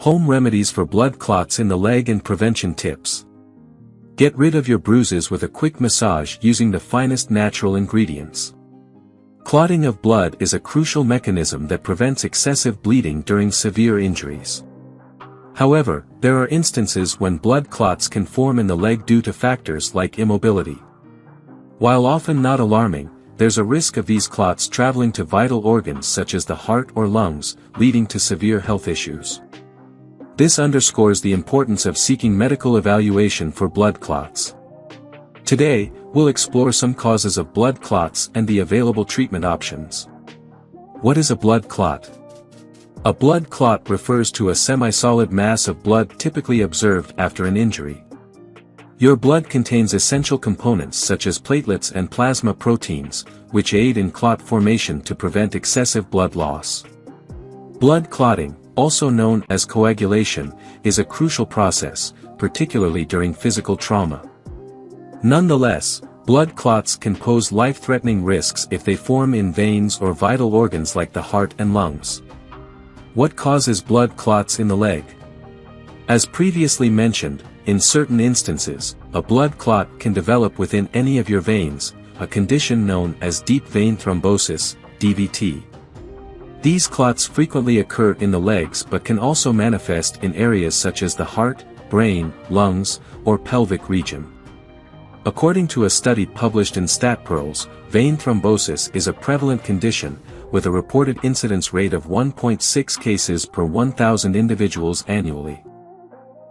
Home remedies for blood clots in the leg and prevention tips. Get rid of your bruises with a quick massage using the finest natural ingredients. Clotting of blood is a crucial mechanism that prevents excessive bleeding during severe injuries. However, there are instances when blood clots can form in the leg due to factors like immobility. While often not alarming, there's a risk of these clots traveling to vital organs such as the heart or lungs, leading to severe health issues. This underscores the importance of seeking medical evaluation for blood clots. Today, we'll explore some causes of blood clots and the available treatment options. What is a blood clot? A blood clot refers to a semi-solid mass of blood typically observed after an injury. Your blood contains essential components such as platelets and plasma proteins, which aid in clot formation to prevent excessive blood loss. Blood clotting, also known as coagulation, is a crucial process, particularly during physical trauma. Nonetheless, blood clots can pose life-threatening risks if they form in veins or vital organs like the heart and lungs. What causes blood clots in the leg? As previously mentioned, in certain instances, a blood clot can develop within any of your veins, a condition known as deep vein thrombosis, DVT. These clots frequently occur in the legs but can also manifest in areas such as the heart, brain, lungs, or pelvic region. According to a study published in StatPearls, vein thrombosis is a prevalent condition, with a reported incidence rate of 1.6 cases per 1,000 individuals annually.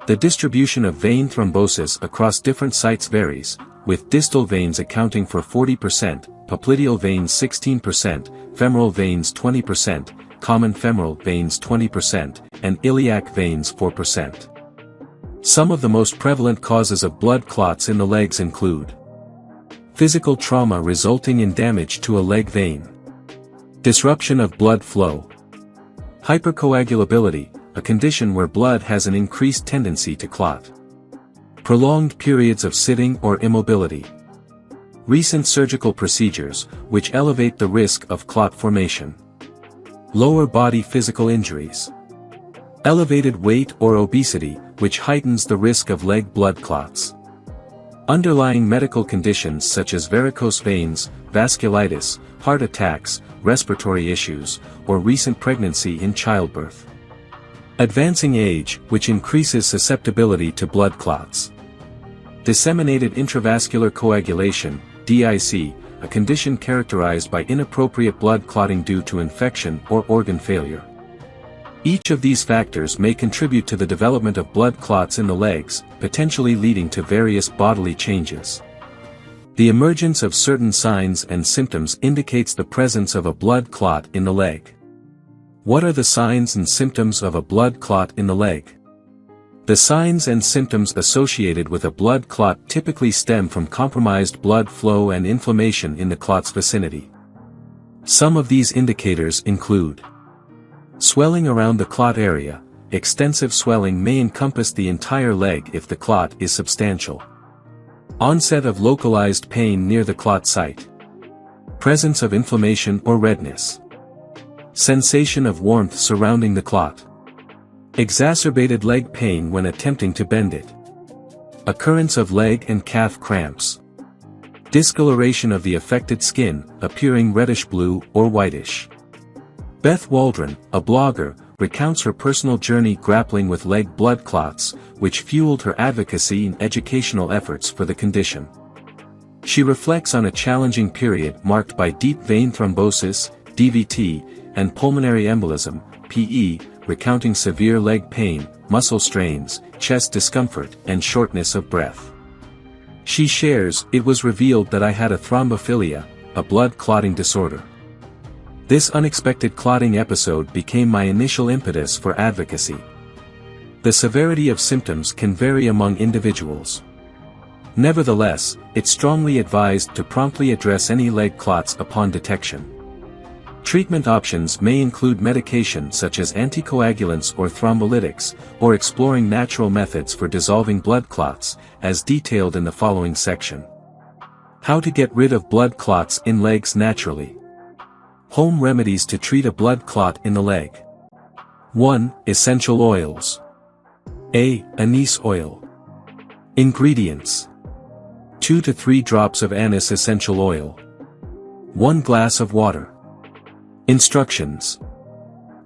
The distribution of vein thrombosis across different sites varies, with distal veins accounting for 40%, popliteal veins 16%, femoral veins 20%, common femoral veins 20%, and iliac veins 4%. Some of the most prevalent causes of blood clots in the legs include physical trauma resulting in damage to a leg vein, disruption of blood flow, hypercoagulability, a condition where blood has an increased tendency to clot, prolonged periods of sitting or immobility, recent surgical procedures, which elevate the risk of clot formation, lower body physical injuries, elevated weight or obesity, which heightens the risk of leg blood clots, underlying medical conditions such as varicose veins, vasculitis, heart attacks, respiratory issues, or recent pregnancy in childbirth. Advancing age, which increases susceptibility to blood clots. Disseminated intravascular coagulation, DIC, a condition characterized by inappropriate blood clotting due to infection or organ failure. Each of these factors may contribute to the development of blood clots in the legs, potentially leading to various bodily changes. The emergence of certain signs and symptoms indicates the presence of a blood clot in the leg. What are the signs and symptoms of a blood clot in the leg? The signs and symptoms associated with a blood clot typically stem from compromised blood flow and inflammation in the clot's vicinity. Some of these indicators include swelling around the clot area. Extensive swelling may encompass the entire leg if the clot is substantial. Onset of localized pain near the clot site. Presence of inflammation or redness. Sensation of warmth surrounding the clot. Exacerbated leg pain when attempting to bend it. Occurrence of leg and calf cramps. Discoloration of the affected skin, appearing reddish-blue or whitish. Beth Waldron, a blogger, recounts her personal journey grappling with leg blood clots, which fueled her advocacy and educational efforts for the condition. She reflects on a challenging period marked by deep vein thrombosis, DVT, and pulmonary embolism, PE, recounting severe leg pain, muscle strains, chest discomfort, and shortness of breath. She shares, "It was revealed that I had a thrombophilia, a blood clotting disorder. This unexpected clotting episode became my initial impetus for advocacy." The severity of symptoms can vary among individuals. Nevertheless, it's strongly advised to promptly address any leg clots upon detection. Treatment options may include medication such as anticoagulants or thrombolytics, or exploring natural methods for dissolving blood clots, as detailed in the following section. How to get rid of blood clots in legs naturally. Home remedies to treat a blood clot in the leg. 1. Essential oils. A. Anise oil. Ingredients: 2 to 3 drops of anise essential oil. 1 glass of water. Instructions: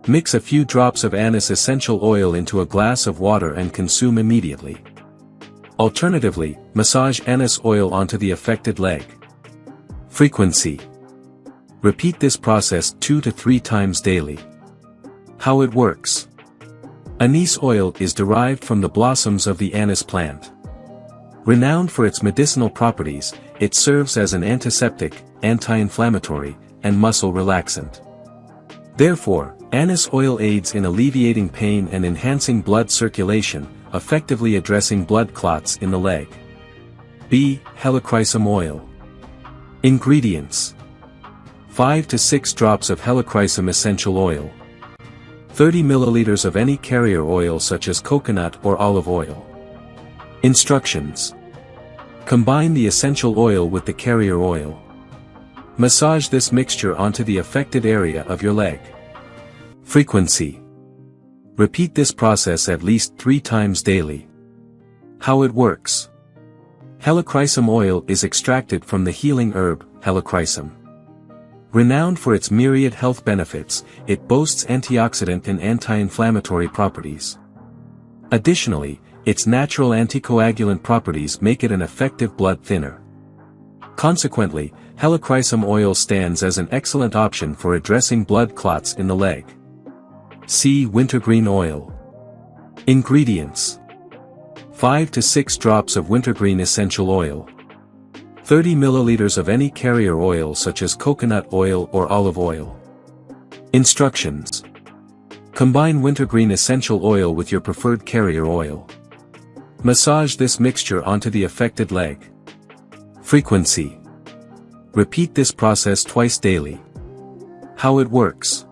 mix a few drops of anise essential oil into a glass of water and consume immediately. Alternatively, massage anise oil onto the affected leg. Frequency: repeat this process 2 to 3 times daily. How it works. Anise oil is derived from the blossoms of the anise plant. Renowned for its medicinal properties, it serves as an antiseptic, anti-inflammatory, and muscle relaxant. Therefore, anise oil aids in alleviating pain and enhancing blood circulation, effectively addressing blood clots in the leg. B. Helichrysum oil. Ingredients: 5 to 6 drops of helichrysum essential oil. 30 milliliters of any carrier oil such as coconut or olive oil. Instructions: combine the essential oil with the carrier oil. Massage this mixture onto the affected area of your leg. Frequency: repeat this process at least 3 times daily. How it works. Helichrysum oil is extracted from the healing herb, helichrysum. Renowned for its myriad health benefits, it boasts antioxidant and anti-inflammatory properties. Additionally, its natural anticoagulant properties make it an effective blood thinner. Consequently, helichrysum oil stands as an excellent option for addressing blood clots in the leg. C. Wintergreen oil. Ingredients: 5 to 6 drops of wintergreen essential oil. 30 milliliters of any carrier oil such as coconut oil or olive oil. Instructions: combine wintergreen essential oil with your preferred carrier oil. Massage this mixture onto the affected leg. Frequency: repeat this process twice daily. How it works.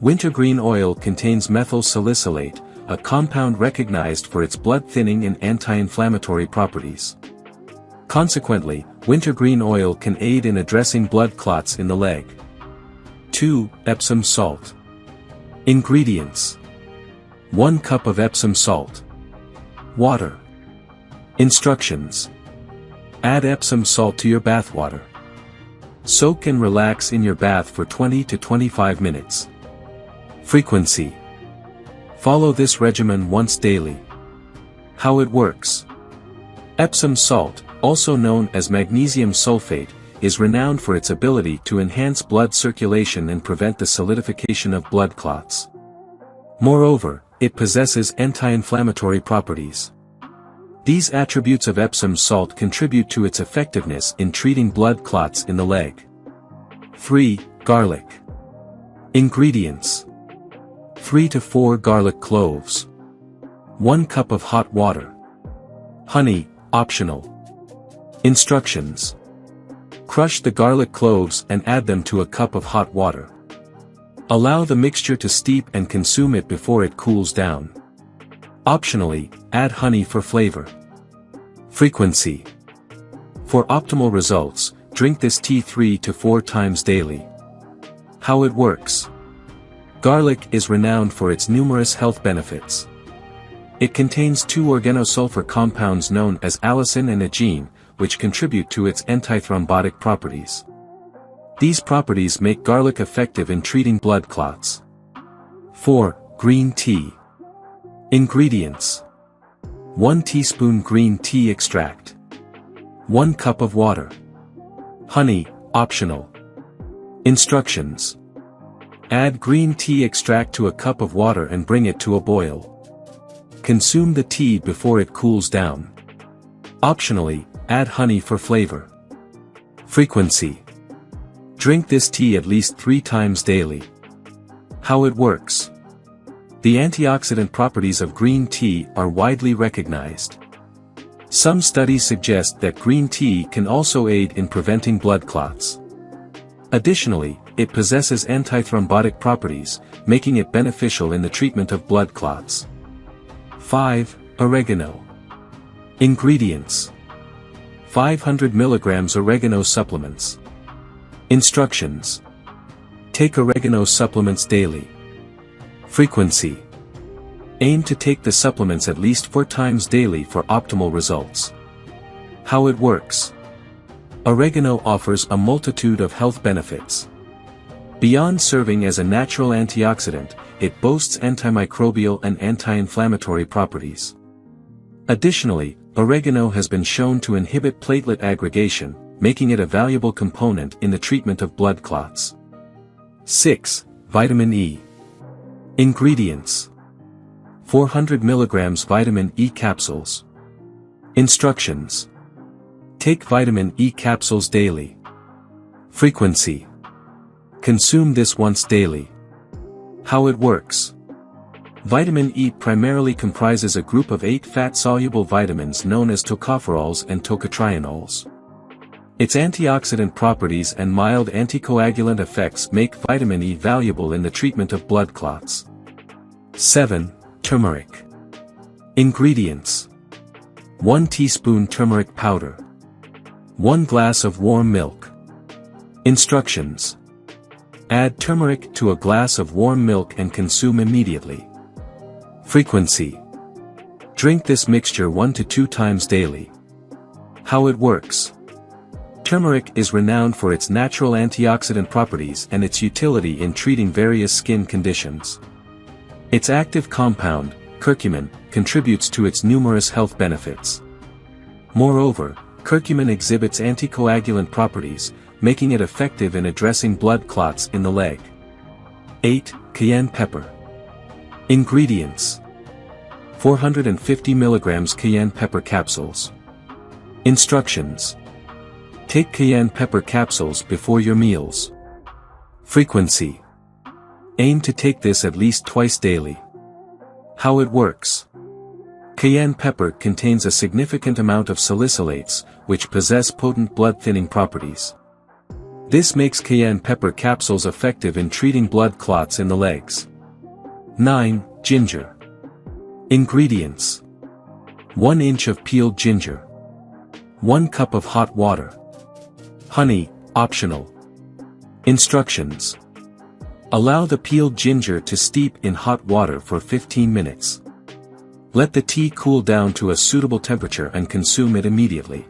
Wintergreen oil contains methyl salicylate, a compound recognized for its blood-thinning and anti-inflammatory properties. Consequently, wintergreen oil can aid in addressing blood clots in the leg. 2. Epsom salt. Ingredients: 1 cup of Epsom salt. Water. Instructions: add Epsom salt to your bath water. Soak and relax in your bath for 20 to 25 minutes. Frequency: follow this regimen once daily. How it works. Epsom salt, also known as magnesium sulfate, is renowned for its ability to enhance blood circulation and prevent the solidification of blood clots. Moreover, it possesses anti-inflammatory properties. These attributes of Epsom salt contribute to its effectiveness in treating blood clots in the leg. 3. Garlic. Ingredients: 3 to 4 garlic cloves. 1 cup of hot water. Honey, optional. Instructions: crush the garlic cloves and add them to a cup of hot water. Allow the mixture to steep and consume it before it cools down. Optionally, add honey for flavor. Frequency: for optimal results, drink this tea 3 to 4 times daily. How it works. Garlic is renowned for its numerous health benefits. It contains 2 organosulfur compounds known as allicin and aegin, which contribute to its antithrombotic properties. These properties make garlic effective in treating blood clots. 4. Green tea. Ingredients: 1 teaspoon green tea extract. 1 cup of water. Honey, optional. Instructions: add green tea extract to a cup of water and bring it to a boil. Consume the tea before it cools down. Optionally, add honey for flavor. Frequency: drink this tea at least 3 times daily. How it works. The antioxidant properties of green tea are widely recognized. Some studies suggest that green tea can also aid in preventing blood clots. Additionally, it possesses antithrombotic properties, making it beneficial in the treatment of blood clots. 5. Oregano. Ingredients: 500 mg oregano supplements. Instructions: take oregano supplements daily. Frequency: Aim to take the supplements at least 4 times daily for optimal results. How it works. Oregano offers a multitude of health benefits. Beyond serving as a natural antioxidant, it boasts antimicrobial and anti-inflammatory properties. Additionally, oregano has been shown to inhibit platelet aggregation, making it a valuable component in the treatment of blood clots. 6. Vitamin E. Ingredients. 400 mg vitamin E capsules. Instructions. Take vitamin E capsules daily. Frequency. Consume this once daily. How it works. Vitamin E primarily comprises a group of 8 fat-soluble vitamins known as tocopherols and tocotrienols. Its antioxidant properties and mild anticoagulant effects make vitamin E valuable in the treatment of blood clots. 7. Turmeric. Ingredients. 1 teaspoon turmeric powder. 1 glass of warm milk. Instructions. Add turmeric to a glass of warm milk and consume immediately. Frequency. Drink this mixture 1 to 2 times daily. How it works. Turmeric is renowned for its natural antioxidant properties and its utility in treating various skin conditions. Its active compound, curcumin, contributes to its numerous health benefits. Moreover, curcumin exhibits anticoagulant properties, making it effective in addressing blood clots in the leg. 8. Cayenne pepper. Ingredients. 450 mg cayenne pepper capsules. Instructions. Take cayenne pepper capsules before your meals. Frequency. Aim to take this at least twice daily. How it works. Cayenne pepper contains a significant amount of salicylates, which possess potent blood-thinning properties. This makes cayenne pepper capsules effective in treating blood clots in the legs. 9. Ginger. Ingredients. 1 inch of peeled ginger. 1 cup of hot water. Honey, optional. Instructions. Allow the peeled ginger to steep in hot water for 15 minutes. Let the tea cool down to a suitable temperature and consume it immediately.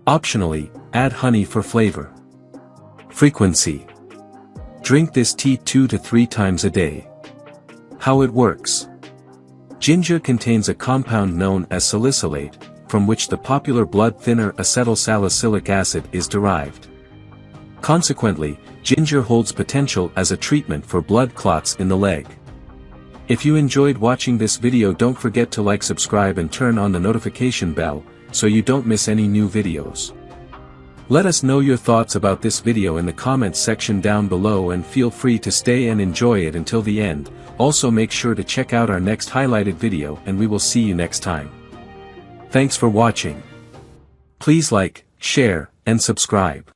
Optionally, add honey for flavor. Frequency. Drink this tea 2 to 3 times a day. How it works. Ginger contains a compound known as salicylate, from which the popular blood thinner acetylsalicylic acid is derived. Consequently, ginger holds potential as a treatment for blood clots in the leg. If you enjoyed watching this video, don't forget to like, subscribe and turn on the notification bell, so you don't miss any new videos. Let us know your thoughts about this video in the comments section down below, and feel free to stay and enjoy it until the end. Also make sure to check out our next highlighted video, and we will see you next time. Thanks for watching. Please like, share, and subscribe.